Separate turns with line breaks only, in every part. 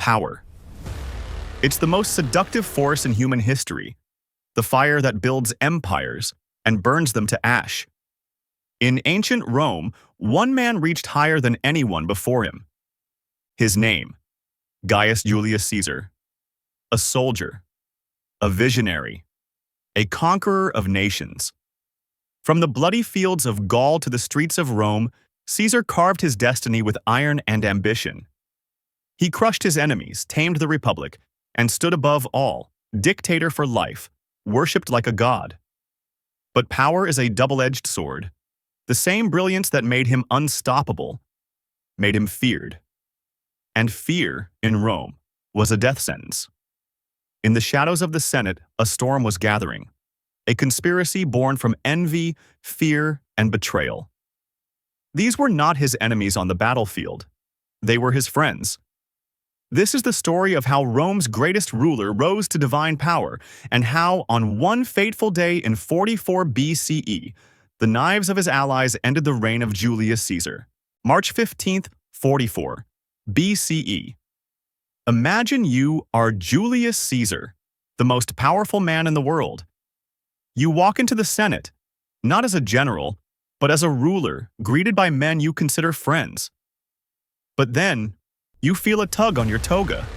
power. It's the most seductive force in human history, the fire that builds empires and burns them to ash. In ancient Rome, one man reached higher than anyone before him. His name, Gaius Julius Caesar. A soldier, a visionary, a conqueror of nations. From the bloody fields of Gaul to the streets of Rome, Caesar carved his destiny with iron and ambition. He crushed his enemies, tamed the republic, and stood above all, dictator for life, worshipped like a god. But power is a double-edged sword. The same brilliance that made him unstoppable made him feared. And fear, in Rome, was a death sentence. In the shadows of the Senate, a storm was gathering, a conspiracy born from envy, fear, and betrayal. These were not his enemies on the battlefield. They were his friends. This is the story of how Rome's greatest ruler rose to divine power, and how, on one fateful day in 44 BCE, the knives of his allies ended the reign of Julius Caesar. March 15th, 44 BCE. Imagine you are Julius Caesar, the most powerful man in the world. You walk into the Senate, not as a general, but as a ruler, greeted by men you consider friends. But then, you feel a tug on your toga.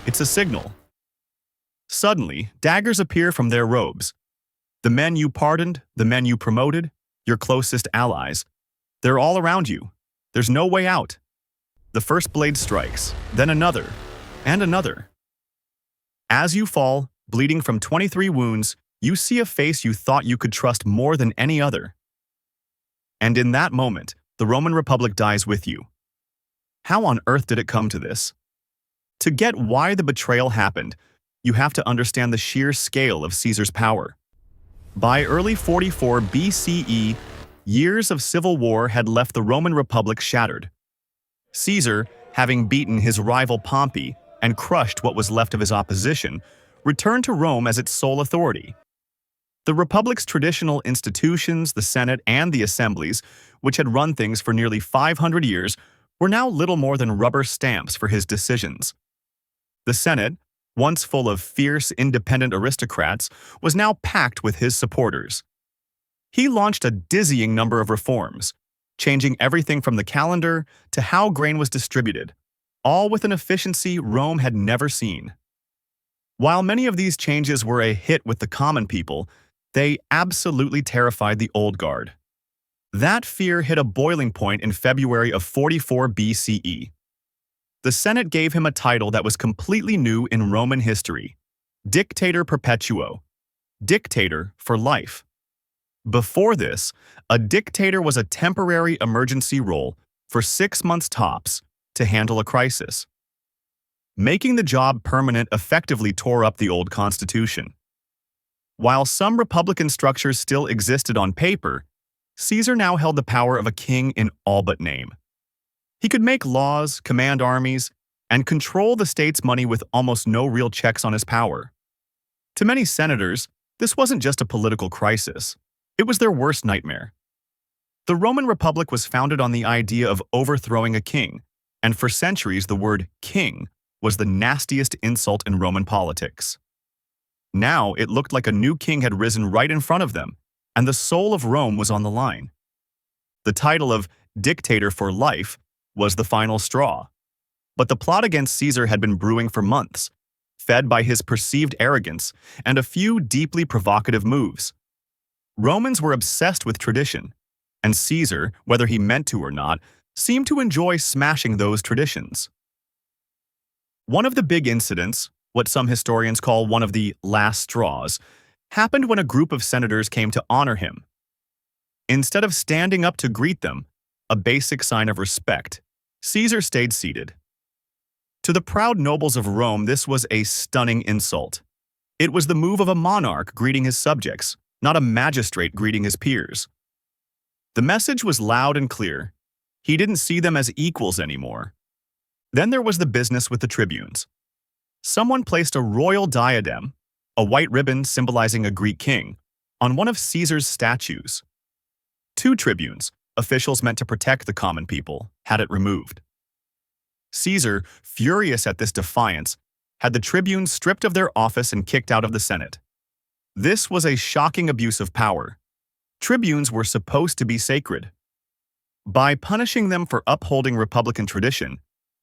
It's a signal. Suddenly, daggers appear from their robes. The men you pardoned, the men you promoted, your closest allies, they're all around you. There's no way out. The first blade strikes, then another, and another. As you fall, bleeding from 23 wounds, you see a face you thought you could trust more than any other. And in that moment, the Roman Republic dies with you. How on earth did it come to this? To get why the betrayal happened, you have to understand the sheer scale of Caesar's power. By early 44 BCE, years of civil war had left the Roman Republic shattered. Caesar, having beaten his rival Pompey and crushed what was left of his opposition, returned to Rome as its sole authority. The Republic's traditional institutions, the Senate and the assemblies, which had run things for nearly 500 years, were now little more than rubber stamps for his decisions. The Senate, once full of fierce, independent aristocrats, was now packed with his supporters. He launched a dizzying number of reforms, changing everything from the calendar to how grain was distributed, all with an efficiency Rome had never seen. While many of these changes were a hit with the common people, they absolutely terrified the old guard. That fear hit a boiling point in February of 44 BCE. The Senate gave him a title that was completely new in Roman history: Dictator Perpetuo, dictator for life. Before this, a dictator was a temporary emergency role for 6 months tops to handle a crisis. Making the job permanent effectively tore up the old constitution. While some republican structures still existed on paper, Caesar now held the power of a king in all but name. He could make laws, command armies, and control the state's money with almost no real checks on his power. To many senators, this wasn't just a political crisis. It was their worst nightmare. The Roman Republic was founded on the idea of overthrowing a king, and for centuries the word king was the nastiest insult in Roman politics. Now it looked like a new king had risen right in front of them, and the soul of Rome was on the line. The title of dictator for life was the final straw. But the plot against Caesar had been brewing for months, fed by his perceived arrogance and a few deeply provocative moves. Romans were obsessed with tradition, and Caesar, whether he meant to or not, seemed to enjoy smashing those traditions. One of the big incidents, what some historians call one of the last straws, happened when a group of senators came to honor him. Instead of standing up to greet them, a basic sign of respect, Caesar stayed seated. To the proud nobles of Rome, this was a stunning insult. It was the move of a monarch greeting his subjects, not a magistrate greeting his peers. The message was loud and clear. He didn't see them as equals anymore. Then there was the business with the tribunes. Someone placed a royal diadem, a white ribbon symbolizing a Greek king, on one of Caesar's statues. 2 tribunes, officials meant to protect the common people, had it removed. Caesar, furious at this defiance, had the tribunes stripped of their office and kicked out of the Senate. This was a shocking abuse of power. Tribunes were supposed to be sacred. By punishing them for upholding Republican tradition,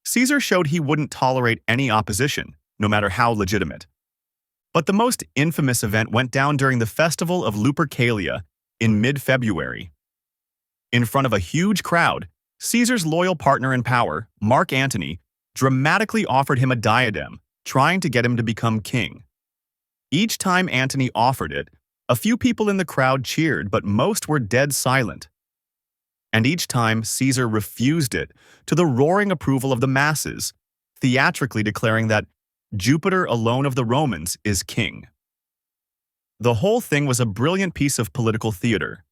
Caesar showed he wouldn't tolerate any opposition, no matter how legitimate. But the most infamous event went down during the festival of Lupercalia in mid-February. In front of a huge crowd, Caesar's loyal partner in power, Mark Antony, dramatically offered him a diadem, trying to get him to become king. Each time Antony offered it, a few people in the crowd cheered, but most were dead silent. And each time Caesar refused it, to the roaring approval of the masses, theatrically declaring that Jupiter alone of the Romans is king. The whole thing was a brilliant piece of political theater.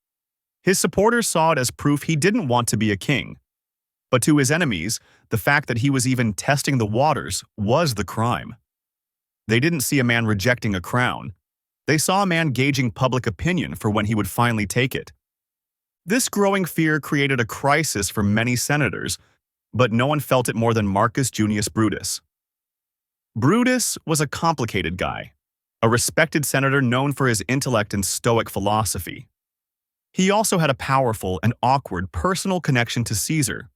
His supporters saw it as proof he didn't want to be a king. But to his enemies, the fact that he was even testing the waters was the crime. They didn't see a man rejecting a crown. They saw a man gauging public opinion for when he would finally take it. This growing fear created a crisis for many senators, but no one felt it more than Marcus Junius Brutus. Brutus was a complicated guy, a respected senator known for his intellect and stoic philosophy. He also had a powerful and awkward personal connection to Caesar.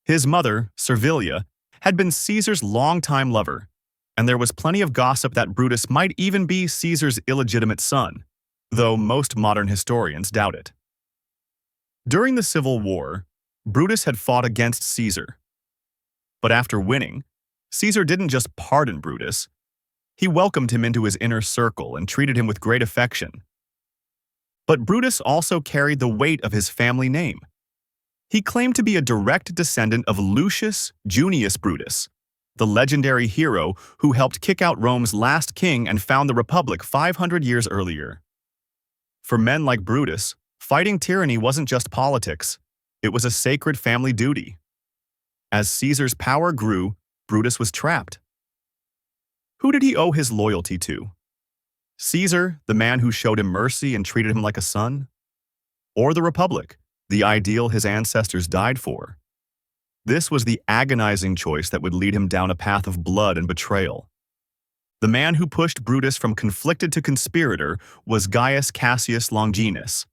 His mother, Servilia, had been Caesar's longtime lover, and there was plenty of gossip that Brutus might even be Caesar's illegitimate son, though most modern historians doubt it. During the Civil War, Brutus had fought against Caesar. But after winning, Caesar didn't just pardon Brutus. He welcomed him into his inner circle and treated him with great affection. But Brutus also carried the weight of his family name. He claimed to be a direct descendant of Lucius Junius Brutus, the legendary hero who helped kick out Rome's last king and found the Republic 500 years earlier. For men like Brutus, fighting tyranny wasn't just politics, it was a sacred family duty. As Caesar's power grew, Brutus was trapped. Who did he owe his loyalty to? Caesar, the man who showed him mercy and treated him like a son? Or the Republic, the ideal his ancestors died for? This was the agonizing choice that would lead him down a path of blood and betrayal. The man who pushed Brutus from conflicted to conspirator was Gaius Cassius Longinus.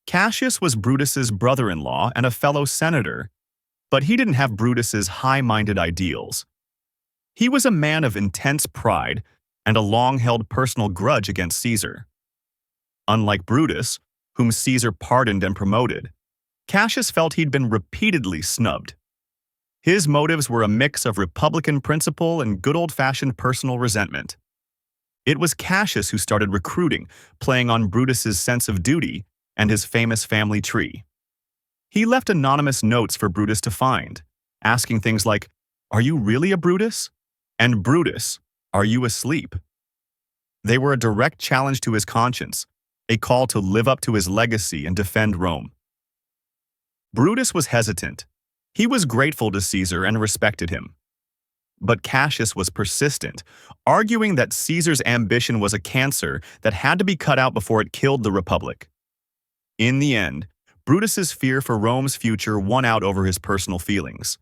Cassius was Brutus's brother-in-law and a fellow senator, but he didn't have Brutus's high-minded ideals. He was a man of intense pride and a long-held personal grudge against Caesar. Unlike Brutus, whom Caesar pardoned and promoted, Cassius felt he'd been repeatedly snubbed. His motives were a mix of republican principle and good old-fashioned personal resentment. It was Cassius who started recruiting, playing on Brutus's sense of duty and his famous family tree. He left anonymous notes for Brutus to find, asking things like, "Are you really a Brutus?" and "Brutus, are you asleep?" They were a direct challenge to his conscience, a call to live up to his legacy and defend Rome. Brutus was hesitant. He was grateful to Caesar and respected him. But Cassius was persistent, arguing that Caesar's ambition was a cancer that had to be cut out before it killed the Republic. In the end, Brutus's fear for Rome's future won out over his personal feelings.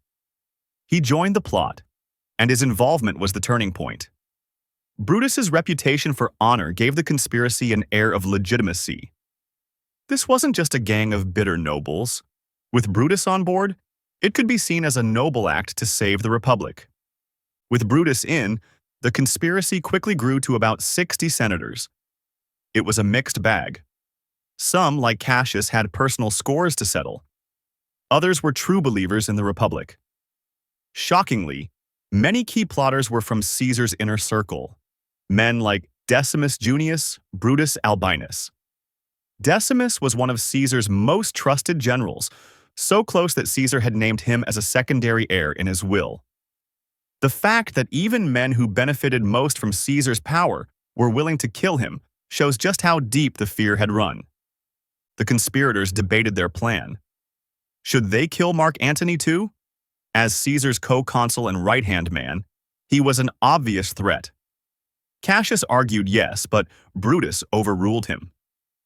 He joined the plot, and his involvement was the turning point. Brutus's reputation for honor gave the conspiracy an air of legitimacy. This wasn't just a gang of bitter nobles. With Brutus on board, it could be seen as a noble act to save the Republic. With Brutus in, the conspiracy quickly grew to about 60 senators. It was a mixed bag. Some, like Cassius, had personal scores to settle. Others were true believers in the Republic. Shockingly, many key plotters were from Caesar's inner circle, men like Decimus Junius Brutus Albinus. Decimus was one of Caesar's most trusted generals, so close that Caesar had named him as a secondary heir in his will. The fact that even men who benefited most from Caesar's power were willing to kill him shows just how deep the fear had run. The conspirators debated their plan. Should they kill Mark Antony too? As Caesar's co-consul and right-hand man, he was an obvious threat. Cassius argued yes, but Brutus overruled him.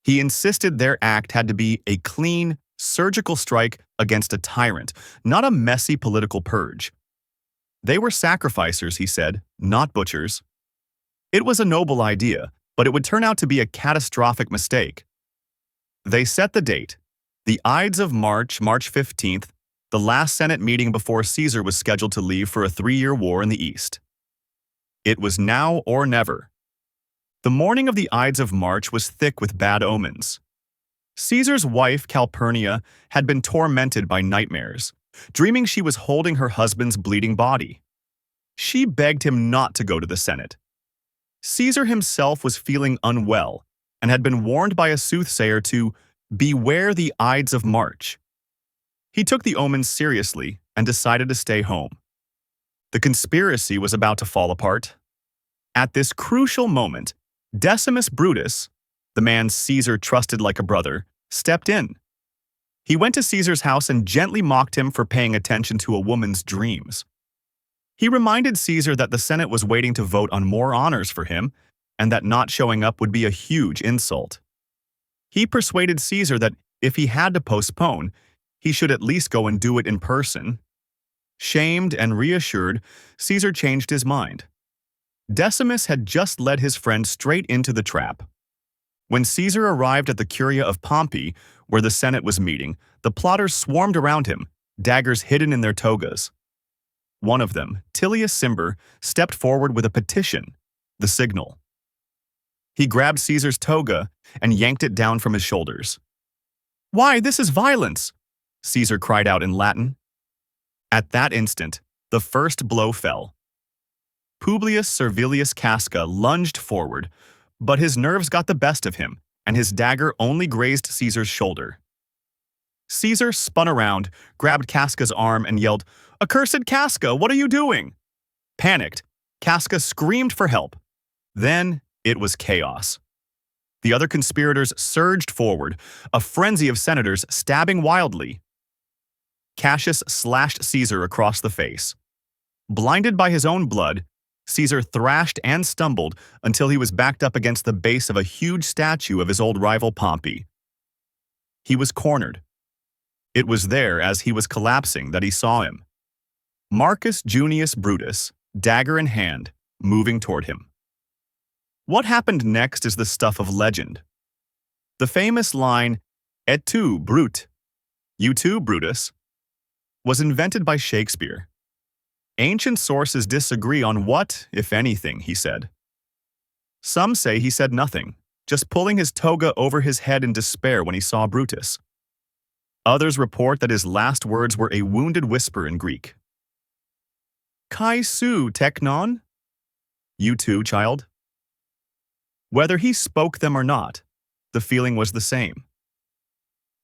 He insisted their act had to be a clean, surgical strike against a tyrant, not a messy political purge. They were sacrificers, he said, not butchers. It was a noble idea, but it would turn out to be a catastrophic mistake. They set the date, the Ides of March, March 15th, the last Senate meeting before Caesar was scheduled to leave for a 3-year war in the East. It was now or never. The morning of the Ides of March was thick with bad omens. Caesar's wife, Calpurnia, had been tormented by nightmares, dreaming she was holding her husband's bleeding body. She begged him not to go to the Senate. Caesar himself was feeling unwell and had been warned by a soothsayer to beware the Ides of March. He took the omens seriously and decided to stay home. The conspiracy was about to fall apart. At this crucial moment, Decimus Brutus, the man Caesar trusted like a brother, stepped in. He went to Caesar's house and gently mocked him for paying attention to a woman's dreams. He reminded Caesar that the Senate was waiting to vote on more honors for him, and that not showing up would be a huge insult. He persuaded Caesar that if he had to postpone, he should at least go and do it in person. Shamed and reassured, Caesar changed his mind. Decimus had just led his friend straight into the trap. When Caesar arrived at the Curia of Pompey, where the Senate was meeting, the plotters swarmed around him, daggers hidden in their togas. One of them, Tullius Cimber, stepped forward with a petition, the signal. He grabbed Caesar's toga and yanked it down from his shoulders. "Why, this is violence!" Caesar cried out in Latin. At that instant, the first blow fell. Publius Servilius Casca lunged forward, but his nerves got the best of him, and his dagger only grazed Caesar's shoulder. Caesar spun around, grabbed Casca's arm, and yelled, "Accursed Casca, what are you doing?" Panicked, Casca screamed for help. Then it was chaos. The other conspirators surged forward, a frenzy of senators stabbing wildly. Cassius slashed Caesar across the face. Blinded by his own blood, Caesar thrashed and stumbled until he was backed up against the base of a huge statue of his old rival Pompey. He was cornered. It was there, as he was collapsing, that he saw him. Marcus Junius Brutus, dagger in hand, moving toward him. What happened next is the stuff of legend. The famous line, "Et tu, Brute," "You too, Brutus," was invented by Shakespeare. Ancient sources disagree on what, if anything, he said. Some say he said nothing, just pulling his toga over his head in despair when he saw Brutus. Others report that his last words were a wounded whisper in Greek. "Kai su teknon?" "You too, child?" Whether he spoke them or not, the feeling was the same.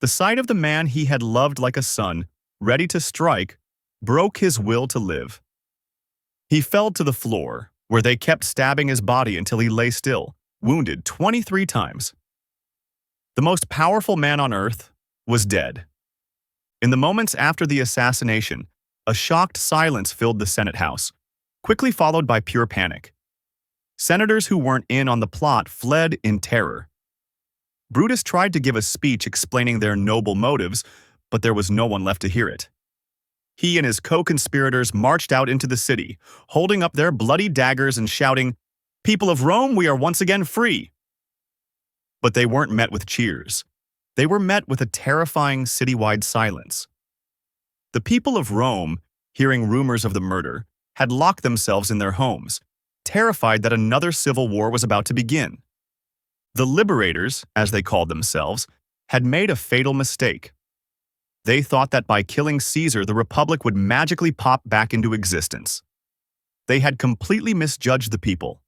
The sight of the man he had loved like a son, ready to strike, broke his will to live. He fell to the floor, where they kept stabbing his body until he lay still, wounded 23 times. The most powerful man on earth was dead. In the moments after the assassination, a shocked silence filled the Senate House, quickly followed by pure panic. Senators who weren't in on the plot fled in terror. Brutus tried to give a speech explaining their noble motives, but there was no one left to hear it. He and his co-conspirators marched out into the city, holding up their bloody daggers and shouting, "People of Rome, we are once again free!" But they weren't met with cheers. They were met with a terrifying citywide silence. The people of Rome, hearing rumors of the murder, had locked themselves in their homes, terrified that another civil war was about to begin. The liberators, as they called themselves, had made a fatal mistake. They thought that by killing Caesar, the Republic would magically pop back into existence. They had completely misjudged the people.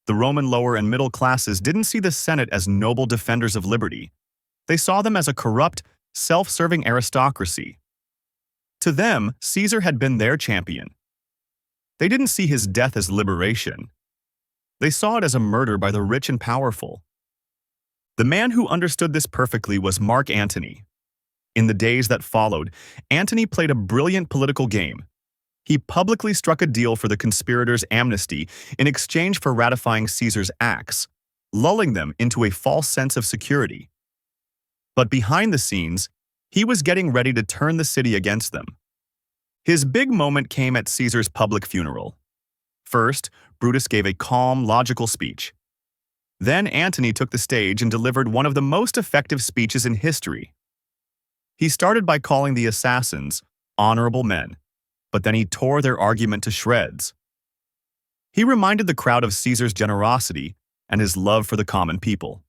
The Roman lower and middle classes didn't see the Senate as noble defenders of liberty. They saw them as a corrupt, self-serving aristocracy. To them, Caesar had been their champion. They didn't see his death as liberation. They saw it as a murder by the rich and powerful. The man who understood this perfectly was Mark Antony. In the days that followed, Antony played a brilliant political game. He publicly struck a deal for the conspirators' amnesty in exchange for ratifying Caesar's acts, lulling them into a false sense of security. But behind the scenes, he was getting ready to turn the city against them. His big moment came at Caesar's public funeral. First, Brutus gave a calm, logical speech. Then Antony took the stage and delivered one of the most effective speeches in history. He started by calling the assassins honorable men, but then he tore their argument to shreds. He reminded the crowd of Caesar's generosity and his love for the common people.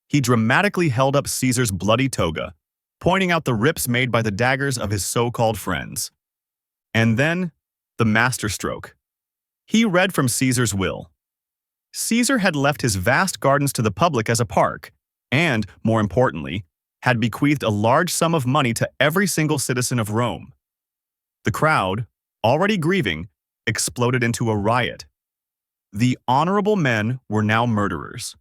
He dramatically held up Caesar's bloody toga, pointing out the rips made by the daggers of his so-called friends. And then, the masterstroke. He read from Caesar's will. Caesar had left his vast gardens to the public as a park, and, more importantly, had bequeathed a large sum of money to every single citizen of Rome. The crowd, already grieving, exploded into a riot. The honorable men were now murderers.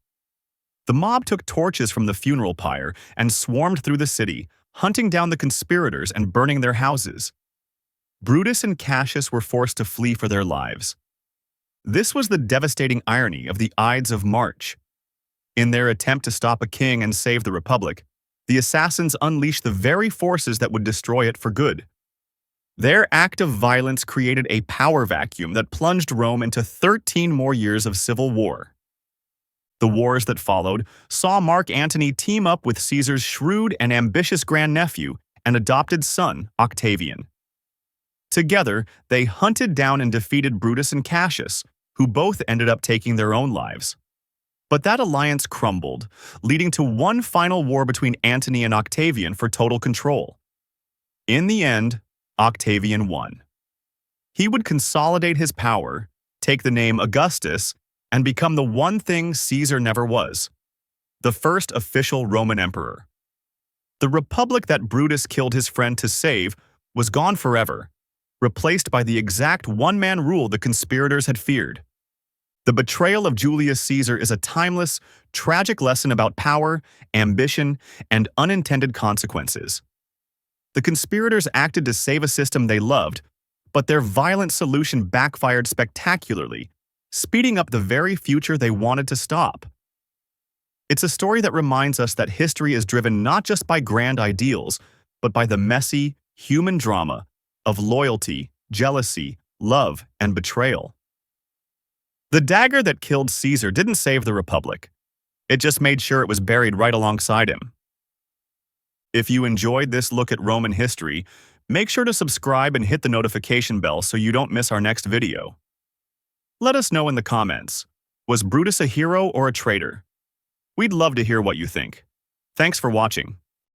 The mob took torches from the funeral pyre and swarmed through the city, hunting down the conspirators and burning their houses. Brutus and Cassius were forced to flee for their lives. This was the devastating irony of the Ides of March. In their attempt to stop a king and save the Republic, the assassins unleashed the very forces that would destroy it for good. Their act of violence created a power vacuum that plunged Rome into 13 more years of civil war. The wars that followed saw Mark Antony team up with Caesar's shrewd and ambitious grandnephew and adopted son, Octavian. Together, they hunted down and defeated Brutus and Cassius, who both ended up taking their own lives. But that alliance crumbled, leading to one final war between Antony and Octavian for total control. In the end, Octavian won. He would consolidate his power, take the name Augustus, and become the one thing Caesar never was: the first official Roman emperor. The republic that Brutus killed his friend to save was gone forever, replaced by the exact one-man rule the conspirators had feared. The betrayal of Julius Caesar is a timeless, tragic lesson about power, ambition, and unintended consequences. The conspirators acted to save a system they loved, but their violent solution backfired spectacularly, speeding up the very future they wanted to stop. It's a story that reminds us that history is driven not just by grand ideals, but by the messy, human drama of loyalty, jealousy, love, and betrayal. The dagger that killed Caesar didn't save the Republic. It just made sure it was buried right alongside him. If you enjoyed this look at Roman history, make sure to subscribe and hit the notification bell so you don't miss our next video. Let us know in the comments, was Brutus a hero or a traitor? We'd love to hear what you think. Thanks for watching.